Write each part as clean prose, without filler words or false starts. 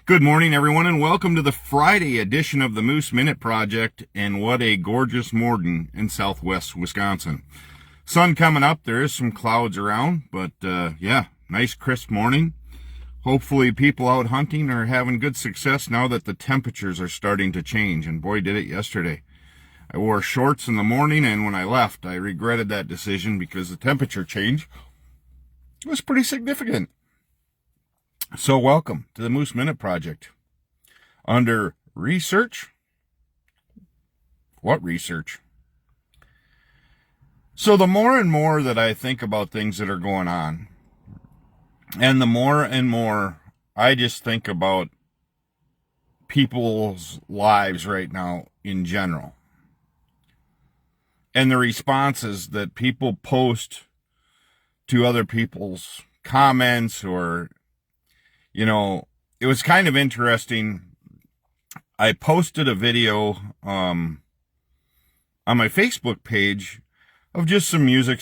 Good morning, everyone, and welcome to the Friday edition of the Moose Minute Project. And what a gorgeous morning in southwest Wisconsin. Sun coming up. There is some clouds around, but yeah, nice crisp morning. Hopefully people out hunting are having good success now that the temperatures are starting to change. And boy, did it yesterday. I wore shorts in the morning, and when I left, I regretted that decision because the temperature change was pretty significant. So welcome to the Moose Minute Project. Under research, what research? So the more and more that I think about things that are going on, and the more and more I just think about people's lives right now in general, and the responses that people post to other people's comments, or it was kind of interesting. I posted a video on my Facebook page of just some music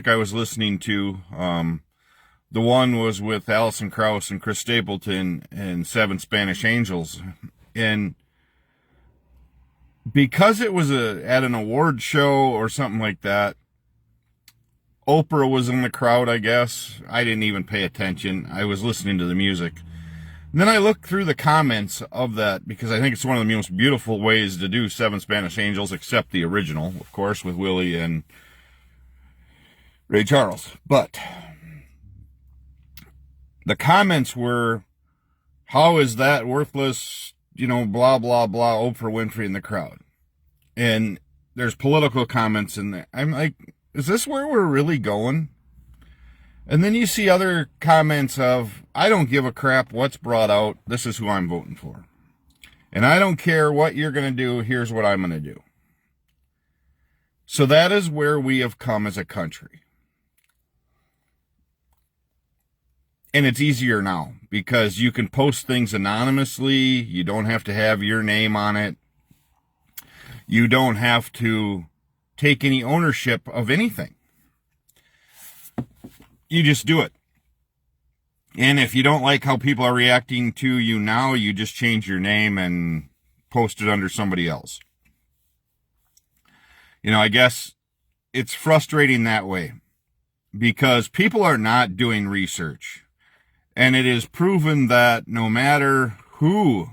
I was listening to. The one was with Alison Krauss and Chris Stapleton and Seven Spanish Angels. And because it was at an award show or something like that, Oprah was in the crowd, I guess. I didn't even pay attention. I was listening to the music. And then I looked through the comments of that, because I think it's one of the most beautiful ways to do Seven Spanish Angels, except the original, of course, with Willie and Ray Charles. But the comments were, how is that worthless, blah, blah, blah, Oprah Winfrey in the crowd. And there's political comments in there. I'm like, is this where we're really going? And then you see other comments of, I don't give a crap what's brought out. This is who I'm voting for. And I don't care what you're going to do. Here's what I'm going to do. So that is where we have come as a country. And it's easier now because you can post things anonymously. You don't have to have your name on it. You don't have to take any ownership of anything. You just do it. And if you don't like how people are reacting to you now, you just change your name and post it under somebody else. I guess it's frustrating that way because people are not doing research. And it is proven that no matter who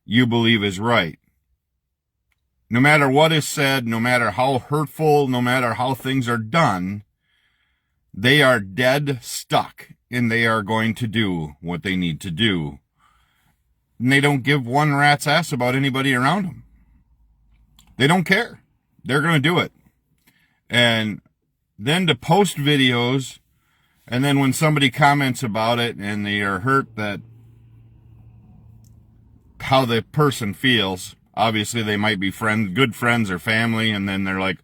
you believe is right, no matter what is said, no matter how hurtful, no matter how things are done, they are dead stuck, and they are going to do what they need to do. And they don't give one rat's ass about anybody around them. They don't care. They're going to do it. And then to post videos, and then when somebody comments about it and they are hurt that how the person feels, obviously they might be good friends or family, and then they're like,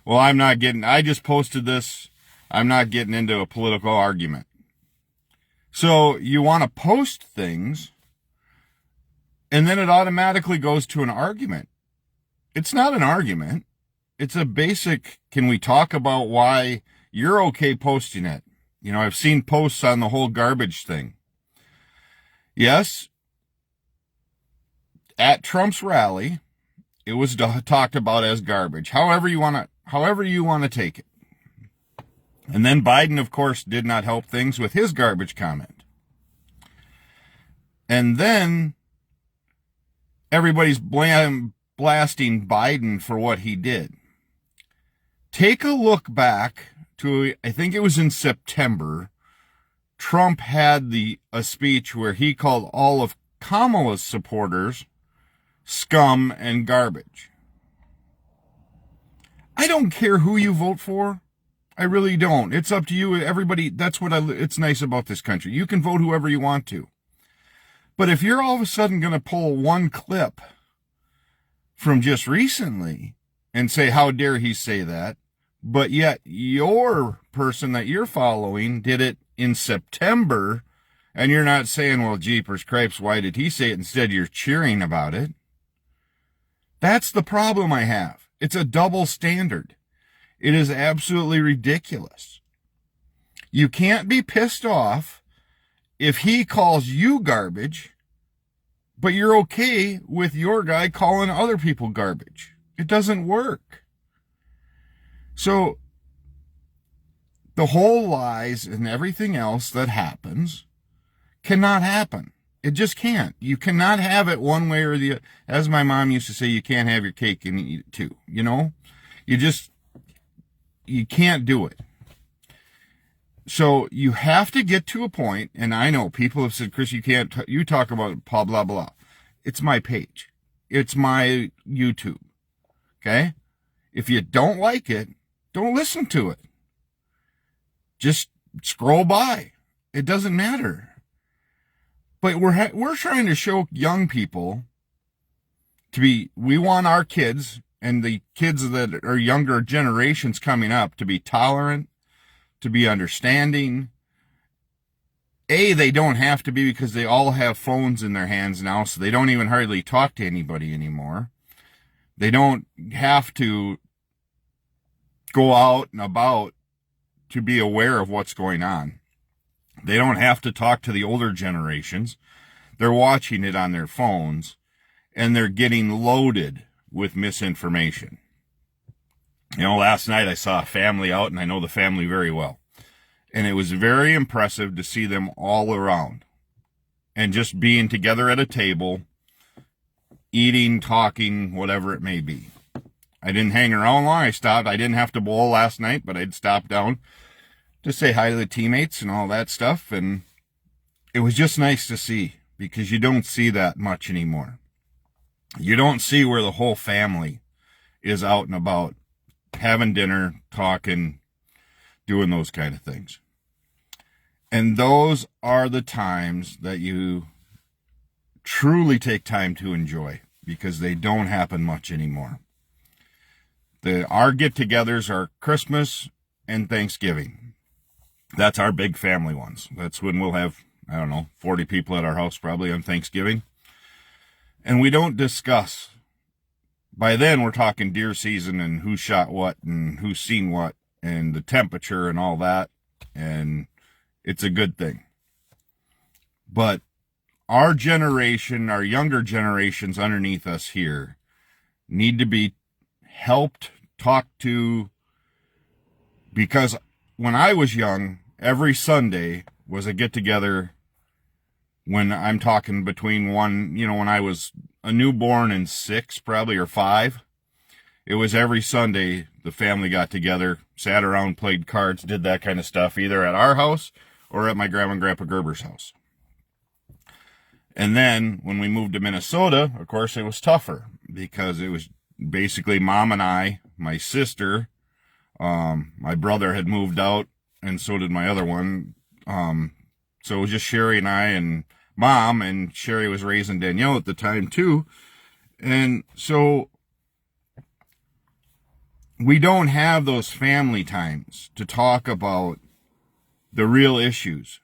well, I just posted this. I'm not getting into a political argument. So you want to post things, and then it automatically goes to an argument. It's not an argument. It's a basic, can we talk about why you're okay posting it? I've seen posts on the whole garbage thing. Yes, at Trump's rally, it was talked about as garbage. However you want to take it. And then Biden, of course, did not help things with his garbage comment. And then everybody's blasting Biden for what he did. Take a look back to, I think it was in September, Trump had a speech where he called all of Kamala's supporters scum and garbage. I don't care who you vote for. I really don't. It's up to you. Everybody, that's it's nice about this country. You can vote whoever you want to. But if you're all of a sudden going to pull one clip from just recently and say, how dare he say that, but yet your person that you're following did it in September, and you're not saying, well, jeepers cripes, why did he say it? Instead, you're cheering about it. That's the problem I have. It's a double standard. It is absolutely ridiculous. You can't be pissed off if he calls you garbage, but you're okay with your guy calling other people garbage. It doesn't work. So the whole lies and everything else that happens cannot happen. It just can't. You cannot have it one way or the other. As my mom used to say, you can't have your cake and eat it too. You know, you can't do it. So you have to get to a point, and I know people have said, Chris, you can't, you talk about blah, blah, blah. It's my page. It's my YouTube. Okay? If you don't like it, don't listen to it. Just scroll by. It doesn't matter. But we're trying to show young people we want our kids and the kids that are younger generations coming up to be tolerant, to be understanding. They don't have to be, because they all have phones in their hands now, so they don't even hardly talk to anybody anymore. They don't have to go out and about to be aware of what's going on. They don't have to talk to the older generations. They're watching it on their phones, and they're getting loaded with misinformation. You know, last night I saw a family out, and I know the family very well. And it was very impressive to see them all around and just being together at a table, eating, talking, whatever it may be. I didn't hang around long. I stopped. I didn't have to bowl last night, but I'd stop down to say hi to the teammates and all that stuff. And it was just nice to see, because you don't see that much anymore. You don't see where the whole family is out and about, having dinner, talking, doing those kind of things. And those are the times that you truly take time to enjoy, because they don't happen much anymore. Our get-togethers are Christmas and Thanksgiving. That's our big family ones. That's when we'll have, 40 people at our house probably on Thanksgiving. And we don't discuss. By then, we're talking deer season and who shot what and who's seen what and the temperature and all that. And it's a good thing. But our generation, our younger generations underneath us here, need to be helped, talked to, because when I was young, every Sunday was a get-together. When I'm talking between when I was a newborn and 6 probably, or 5, it was every Sunday the family got together, sat around, played cards, did that kind of stuff, either at our house or at my grandma and grandpa Gerber's house. And then when we moved to Minnesota, of course, it was tougher, because it was basically mom and I, my sister, my brother had moved out, and so did my other one. So it was just Sherry and I and mom, and Sherry was raising Danielle at the time too. And so we don't have those family times to talk about the real issues.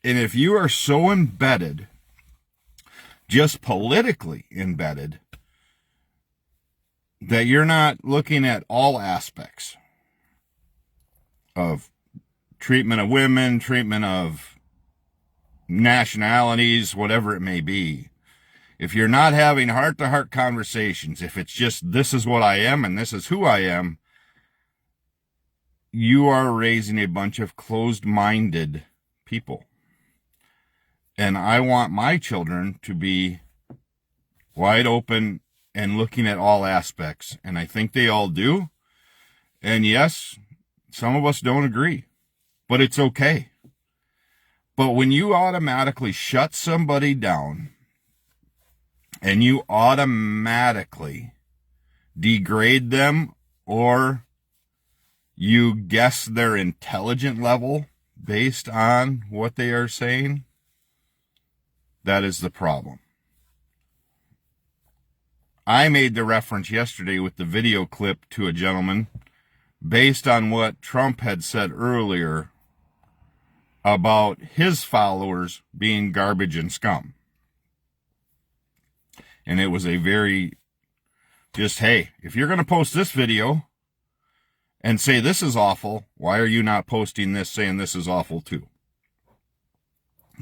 And if you are so embedded, just politically embedded, that you're not looking at all aspects of treatment of women, treatment of nationalities, whatever it may be, if you're not having heart-to-heart conversations, if it's just this is what I am and this is who I am, you are raising a bunch of closed-minded people. And I want my children to be wide open and looking at all aspects. And I think they all do. And yes, some of us don't agree, but it's okay. But when you automatically shut somebody down and you automatically degrade them, or you guess their intelligent level based on what they are saying, that is the problem. I made the reference yesterday with the video clip to a gentleman based on what Trump had said earlier about his followers being garbage and scum. And it was a very just, hey, if you're going to post this video and say this is awful, why are you not posting this saying this is awful too?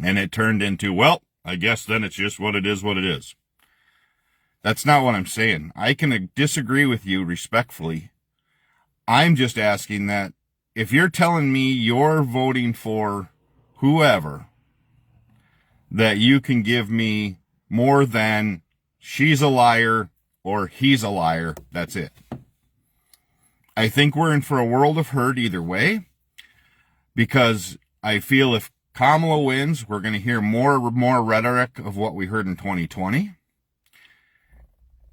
And it turned into, well, I guess then it's just what it is. That's not what I'm saying. I can disagree with you respectfully. I'm just asking that if you're telling me you're voting for whoever, that you can give me more than she's a liar or he's a liar, that's it. I think we're in for a world of hurt either way, because I feel if Kamala wins, we're going to hear more rhetoric of what we heard in 2020.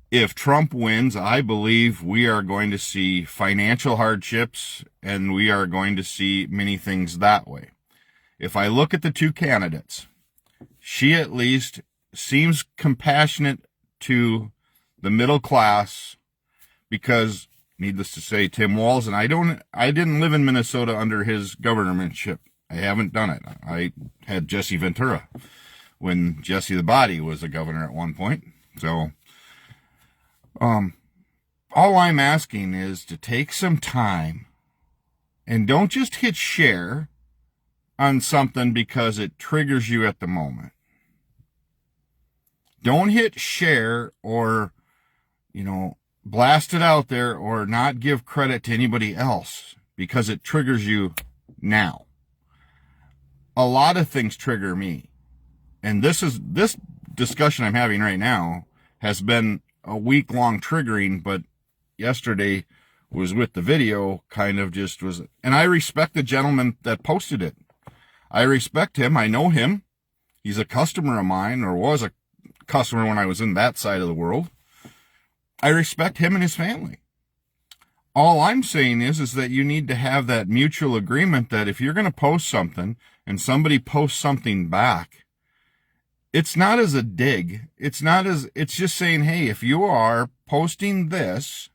If Trump wins, I believe we are going to see financial hardships, and we are going to see many things that way. If I look at the two candidates, she at least seems compassionate to the middle class, because, needless to say, Tim Walz, and I didn't live in Minnesota under his governorship. I haven't done it. I had Jesse Ventura when Jesse the Body was a governor at one point. So, all I'm asking is to take some time and don't just hit share on something because it triggers you at the moment. Don't hit share or, blast it out there, or not give credit to anybody else because it triggers you now. A lot of things trigger me. And this discussion I'm having right now has been a week-long triggering, but yesterday was with the video kind of just was, and I respect the gentleman that posted it. I respect him. I know him. He's a customer of mine, or was a customer when I was in that side of the world. I respect him and his family. All I'm saying is that you need to have that mutual agreement that if you're going to post something and somebody posts something back, it's not as a dig. It's just saying, hey, if you are posting this,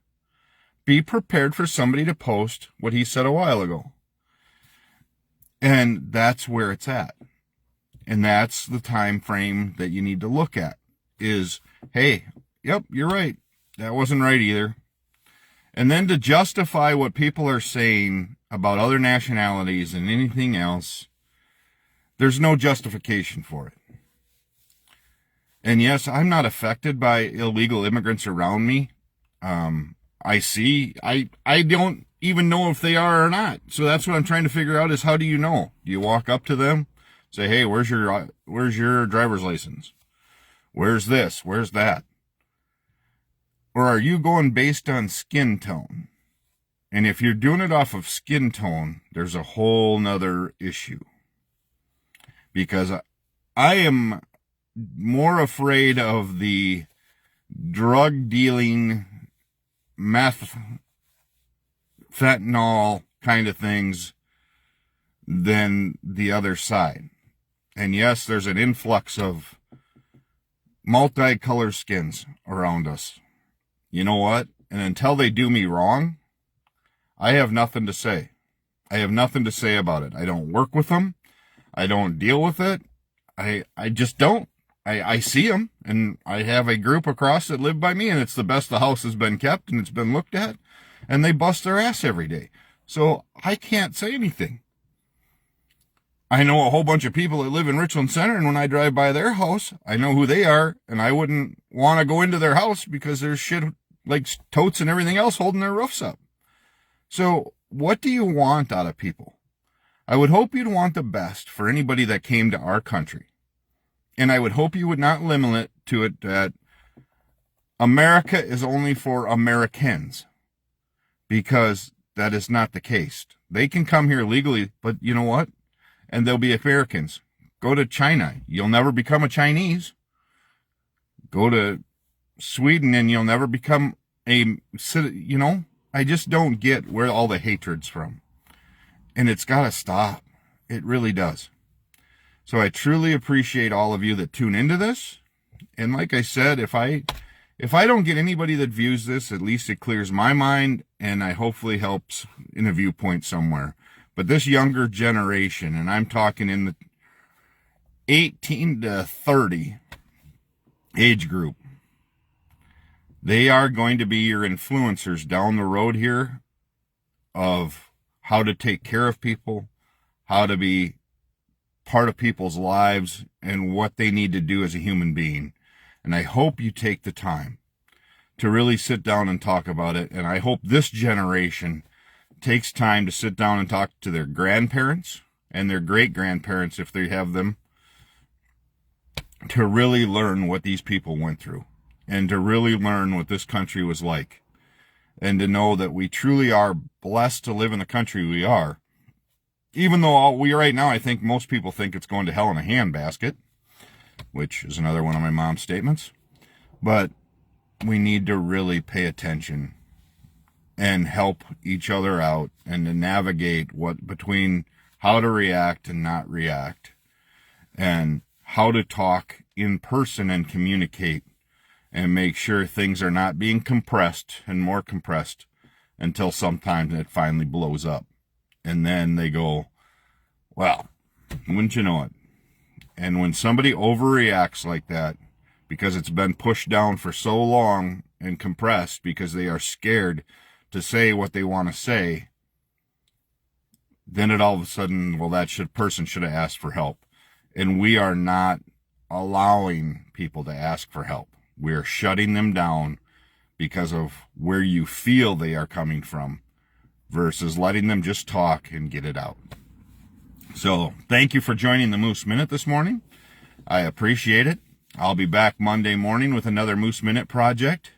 be prepared for somebody to post what he said a while ago. And that's where it's at. And that's the time frame that you need to look at is, hey, yep, you're right. That wasn't right either. And then to justify what people are saying about other nationalities and anything else, there's no justification for it. And yes, I'm not affected by illegal immigrants around me. I don't even know if they are or not. So that's what I'm trying to figure out is, how do you know? Do you walk up to them, say, hey, where's your driver's license? Where's this? Where's that? Or are you going based on skin tone? And if you're doing it off of skin tone, there's a whole nother issue. Because I am more afraid of the drug dealing, meth, fentanyl kind of things than the other side. And yes, there's an influx of multicolored skins around us. You know what? And until they do me wrong, I have nothing to say. I have nothing to say about it. I don't work with them. I don't deal with it. I just don't. I see them, and I have a group across that live by me, and it's the best the house has been kept and it's been looked at, and they bust their ass every day. So I can't say anything. I know a whole bunch of people that live in Richland Center, and when I drive by their house, I know who they are, and I wouldn't want to go into their house because there's shit like totes and everything else holding their roofs up. So what do you want out of people? I would hope you'd want the best for anybody that came to our country. And I would hope you would not limit it to it that America is only for Americans, because that is not the case. They can come here legally, but you know what? And they'll be Americans. Go to China. You'll never become a Chinese. Go to Sweden and you'll never become a citizen. I just don't get where all the hatred's from. And it's got to stop. It really does. So I truly appreciate all of you that tune into this. And like I said, if I don't get anybody that views this, at least it clears my mind, and I hopefully helps in a viewpoint somewhere. But this younger generation, and I'm talking in the 18 to 30 age group, they are going to be your influencers down the road here of how to take care of people, how to be part of people's lives and what they need to do as a human being. And I hope you take the time to really sit down and talk about it. And I hope this generation takes time to sit down and talk to their grandparents and their great-grandparents, if they have them, to really learn what these people went through and to really learn what this country was like, and to know that we truly are blessed to live in the country we are. Even though we right now, I think most people think it's going to hell in a handbasket, which is another one of my mom's statements. But we need to really pay attention and help each other out, and to navigate between how to react and not react, and how to talk in person and communicate, and make sure things are not being compressed and more compressed until sometimes it finally blows up. And then they go, well, wouldn't you know it? And when somebody overreacts like that, because it's been pushed down for so long and compressed because they are scared to say what they want to say, then it all of a sudden, well, that person should have asked for help. And we are not allowing people to ask for help. We're shutting them down because of where you feel they are coming from, versus letting them just talk and get it out. So thank you for joining the Moose Minute this morning. I appreciate it. I'll be back Monday morning with another Moose Minute project.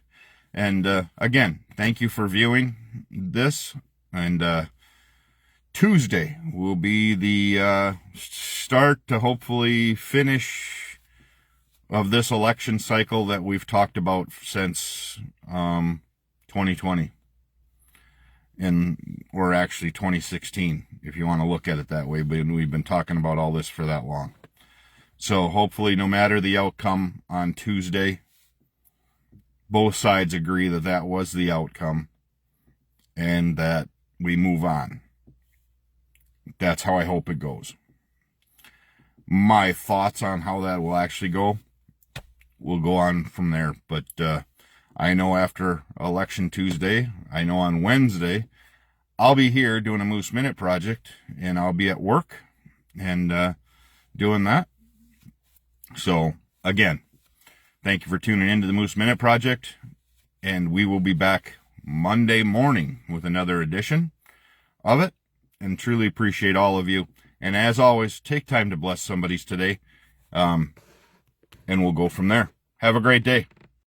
And again, thank you for viewing this. And Tuesday will be the start to hopefully finish of this election cycle that we've talked about since 2020. Or actually 2016, if you want to look at it that way. But we've been talking about all this for that long. So hopefully, no matter the outcome on Tuesday, both sides agree that that was the outcome and that we move on. That's how I hope it goes. My thoughts on how that will actually go, we'll go on from there. But I know after election Tuesday, I know on Wednesday, I'll be here doing a Moose Minute project, and I'll be at work and doing that. So again, thank you for tuning into the Moose Minute project, and we will be back Monday morning with another edition of it, and truly appreciate all of you. And as always, take time to bless somebody's today, and we'll go from there. Have a great day.